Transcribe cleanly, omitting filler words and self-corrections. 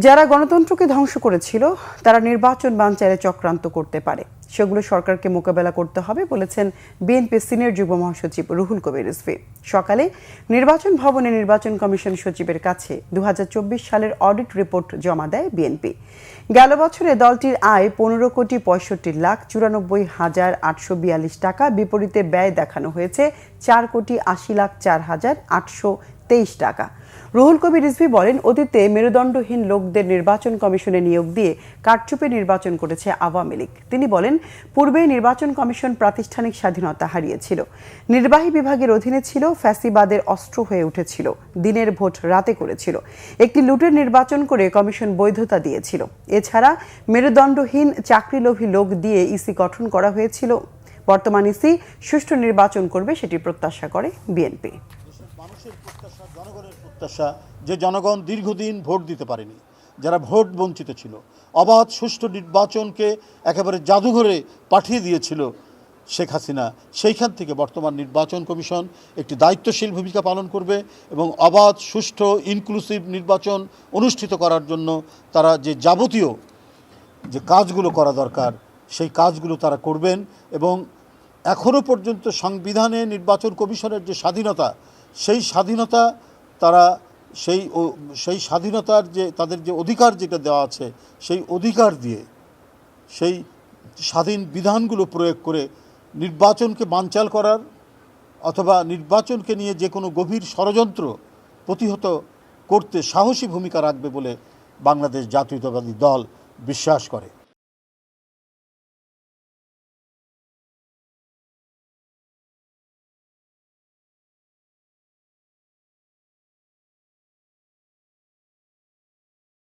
যারা গণতন্ত্রকে ধ্বংস করেছিল তারা নির্বাচন বানচালে চক্রান্ত করতে পারে, সেগুলো সরকারকে মোকাবেলা করতে হবে বলেছেন বিএনপি সিনিয়র যুগ্ম মহাসচিব রুহুল কবির রিজভী। সকালে নির্বাচন ভবনে নির্বাচন কমিশন সচিবের কাছে 2024 সালের অডিট রিপোর্ট জমা দেয় বিএনপি। গেল বছরে দলটির আয় 15,65,94,842 টাকা, বিপরীতে ব্যয় দেখানো হয়েছে 4,80,04,823 টাকা। রুহুল কবির রিজভী বলেন, অতীতে মেরুদণ্ডহীন লোকদের নির্বাচন কমিশনে নিয়োগ দিয়ে কারচুপি নির্বাচন করেছে আওয়ামী লীগ। তিনি বলেন, পূর্বে নির্বাচন কমিশন প্রাতিষ্ঠানিক স্বাধীনতা হারিয়েছিল, নির্বাহী বিভাগের অধীনে ছিল, ফ্যাসিবাদের অস্ত্র হয়ে উঠেছিল, দিনের ভোট রাতে করেছিল, একটি লুটের নির্বাচন করে কমিশন বৈধতা দিয়েছিল। এছাড়া মেরুদণ্ডহীন চাকরিলোভী লোক দিয়ে ইসি গঠন করা হয়েছিল। বর্তমান ইসি সুষ্ঠু নির্বাচন করবে, সেটি প্রত্যাশা করে বিএনপি। মানুষের প্রত্যাশা, জনগণের প্রত্যাশা যে জনগণ দীর্ঘদিন ভোট দিতে পারেনি, যারা ভোট বঞ্চিত ছিল, অবাধ সুষ্ঠু নির্বাচনকে একেবারে জাদুঘরে পাঠিয়ে দিয়েছিল শেখ হাসিনা, সেইখান থেকে বর্তমান নির্বাচন কমিশন একটি দায়িত্বশীল ভূমিকা পালন করবে এবং অবাধ সুষ্ঠু ইনক্লুসিভ নির্বাচন অনুষ্ঠিত করার জন্য তারা যে যাবতীয় যে কাজগুলো করা দরকার সেই কাজগুলো তারা করবেন। এবং এখনও পর্যন্ত সংবিধানে নির্বাচন কমিশনের যে স্বাধীনতা, সেই স্বাধীনতা তারা সেই স্বাধীনতার যে তাদের যে অধিকার যেটা দেওয়া আছে, সেই অধিকার দিয়ে সেই স্বাধীন বিধানগুলো প্রয়োগ করে নির্বাচনকে বানচাল করার অথবা নির্বাচনকে নিয়ে যে কোনো গভীর ষড়যন্ত্র প্রতিহত করতে সাহসী ভূমিকা রাখবে বলে বাংলাদেশ জাতীয়তাবাদী দল বিশ্বাস করে।